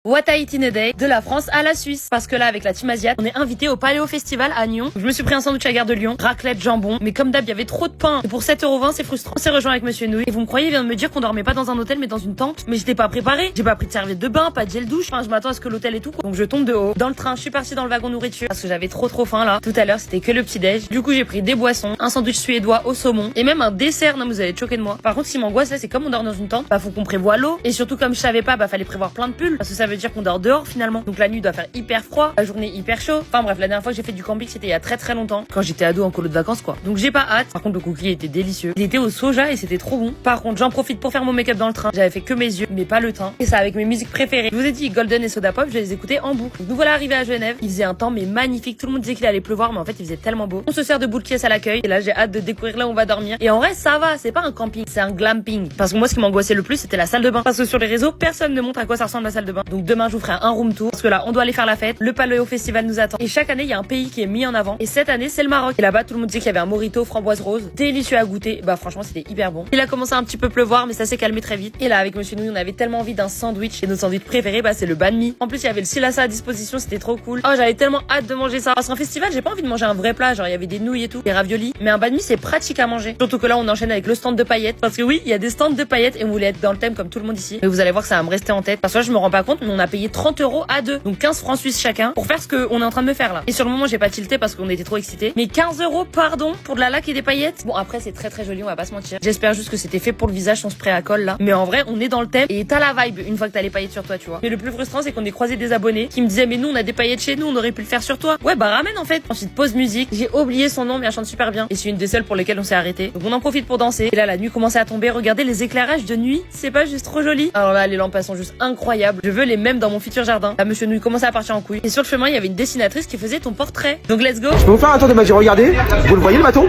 What I Eat in a Day de la France à la Suisse. Parce que là, avec la team Asiat, on est invité au Paléo Festival à Nyon. Je me suis pris un sandwich à Gare de Lyon, raclette, jambon. Mais comme d'hab, il y avait trop de pain. Et pour 7,20 €, c'est frustrant. On s'est rejoint avec Monsieur Nouille. Et vous me croyez, il vient de me dire qu'on dormait pas dans un hôtel, mais dans une tente. Mais j'étais pas préparée. J'ai pas pris de serviette de bain, pas de gel douche. Enfin, je m'attends à ce que l'hôtel et tout, quoi. Donc je tombe de haut. Dans le train, je suis partie dans le wagon nourriture. Parce que j'avais trop faim là. Tout à l'heure, c'était que le petit déj. Du coup, j'ai pris des boissons, un sandwich suédois au saumon. Et même un dessert. Non, vous allez être choqués de moi. Par contre, ce qui m'angoisse là, c'est comme on dort dans une tente. Bah, faut qu'on prévoie l'eau. Et surtout, comme je savais pas, bah, fallait prévoir plein de pulls. Parce que ça veut dire qu'on dort dehors finalement. Donc la nuit doit faire hyper froid, la journée hyper chaud. Enfin bref, la dernière fois que j'ai fait du camping, c'était il y a très longtemps, quand j'étais ado en colo de vacances quoi. Donc j'ai pas hâte. Par contre le cookie était délicieux. Il était au soja et c'était trop bon. Par contre, j'en profite pour faire mon make-up dans le train. J'avais fait que mes yeux, mais pas le teint. Et ça avec mes musiques préférées. Je vous ai dit Golden et Soda Pop, je les écoutais en boucle. Donc nous voilà arrivés à Genève. Il faisait un temps mais magnifique. Tout le monde disait qu'il allait pleuvoir, mais en fait il faisait tellement beau. On se sert de boule de caisse à l'accueil. Et là j'ai hâte de découvrir là où on va dormir. Et en vrai ça va, c'est pas un camping, c'est un glamping. Parce que moi ce qui m'angoissait le plus c'était la salle de bain. Parce que sur les réseaux personne ne montre à quoi ça ressemble la salle de bain. Donc demain je vous ferai un room tour. Parce que là on doit aller faire la fête. Le Paléo Festival nous attend. Et chaque année, il y a un pays qui est mis en avant. Et cette année, c'est le Maroc. Et là-bas, tout le monde disait qu'il y avait un mojito framboise rose. Délicieux à goûter. Bah, franchement, c'était hyper bon. Il a commencé à un petit peu pleuvoir, mais ça s'est calmé très vite. Et là, avec Monsieur Nouille, on avait tellement envie d'un sandwich. Et notre sandwich préféré, bah, c'est le banh mi. En plus, il y avait le silassa à disposition. C'était trop cool. Oh, j'avais tellement hâte de manger ça. Parce qu'en festival, j'ai pas envie de manger un vrai plat. Genre, il y avait des nouilles et tout, des raviolis. Mais un banh mi, c'est pratique à manger. Surtout que là, on enchaîne avec le stand de paillettes. Parce que oui, il y a des stands de paillettes et on voulait être dans le thème comme tout le monde ici. Mais vous allez voir que ça va me rester en tête. Parce que là, je me rends pas compte, mais on a payé 30 € à deux. Donc 15 francs suisses chacun pour faire ce qu'on est en train de me faire là. Et sur le moment, j'ai pas tilté parce qu'on était trop excités. Mais 15 € pardon pour de la laque et des paillettes. Bon après c'est très joli, on va pas se mentir. J'espère juste que c'était fait pour le visage son spray à colle là. Mais en vrai, on est dans le thème et t'as la vibe une fois que t'as les paillettes sur toi, tu vois. Mais le plus frustrant c'est qu'on est croisé des abonnés qui me disaient mais nous on a des paillettes chez nous, on aurait pu le faire sur toi. Ouais bah ramène en fait. Ensuite pause musique. J'ai oublié son nom mais elle chante super bien. Et c'est une des seules pour lesquelles on s'est arrêté. Donc on en profite pour danser. Et là la nuit commençait à tomber. Regardez les éclairages de nuit. C'est pas juste trop joli. Alors là les lampes sont juste incroyables. Je veux les mêmes dans mon futur jardin. Là Monsieur Nouille commençait à partir en couille. Et sur le chemin il y avait une dessinatrice qui faisait ton portrait. Donc let's go. Je peux vous faire un tour de magie, regardez. Vous le voyez le maton?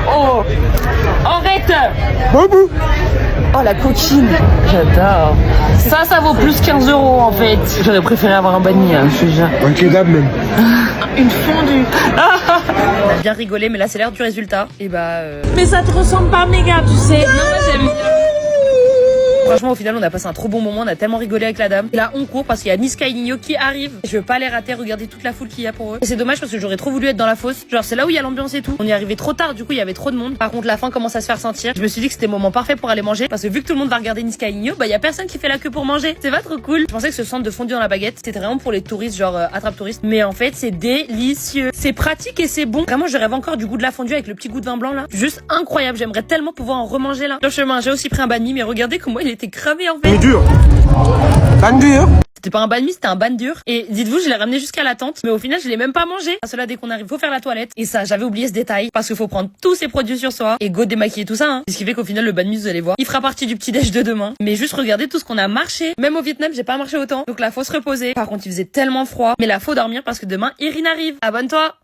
Oh arrête. Bobou. Oh la coquine. J'adore. Ça vaut plus 15 € en fait. J'aurais préféré avoir un banh mi, hein, je te jure. Un kebab même. Une fondue. On a bien rigolé mais là c'est l'heure du résultat. Et bah Mais ça te ressemble pas méga, tu sais. Non, moi j'aime bien. Franchement, au final, on a passé un trop bon moment. On a tellement rigolé avec la dame. Et là, on court parce qu'il y a Niska et Nino qui arrivent. Je veux pas les rater. Regardez toute la foule qu'il y a pour eux. Et c'est dommage parce que j'aurais trop voulu être dans la fosse. Genre, c'est là où il y a l'ambiance et tout. On y arrivait trop tard. Du coup, il y avait trop de monde. Par contre, la faim commence à se faire sentir. Je me suis dit que c'était le moment parfait pour aller manger. Parce que vu que tout le monde va regarder Niska et Nino, bah, il y a personne qui fait la queue pour manger. C'est pas trop cool. Je pensais que ce centre de fondue dans la baguette, c'était vraiment pour les touristes, genre attrape touristes. Mais en fait, c'est délicieux. C'est pratique et c'est bon. Vraiment, je rêve encore du goût de la fondue avec le petit goût de vin blanc là. Juste incroyable. J'aimerais tellement pouvoir en remanger là. Sur le chemin, j'ai aussi pris un banh mi, mais regardez comment il était cramé en fait. Dur. Ban dur. C'était pas un banh mi, c'était un banh dur. Et dites-vous, je l'ai ramené jusqu'à la tente, mais au final, je l'ai même pas mangé. Parce que là, dès qu'on arrive, faut faire la toilette. Et ça, j'avais oublié ce détail. Parce qu'il faut prendre tous ces produits sur soi et go démaquiller tout ça, hein. Ce qui fait qu'au final, le banh mi, vous allez voir, il fera partie du petit déj de demain. Mais juste regardez tout ce qu'on a marché. Même au Vietnam, j'ai pas marché autant. Donc là, faut se reposer. Par contre, il faisait tellement froid. Mais là, faut dormir parce que demain, Irine arrive. Abonne-toi.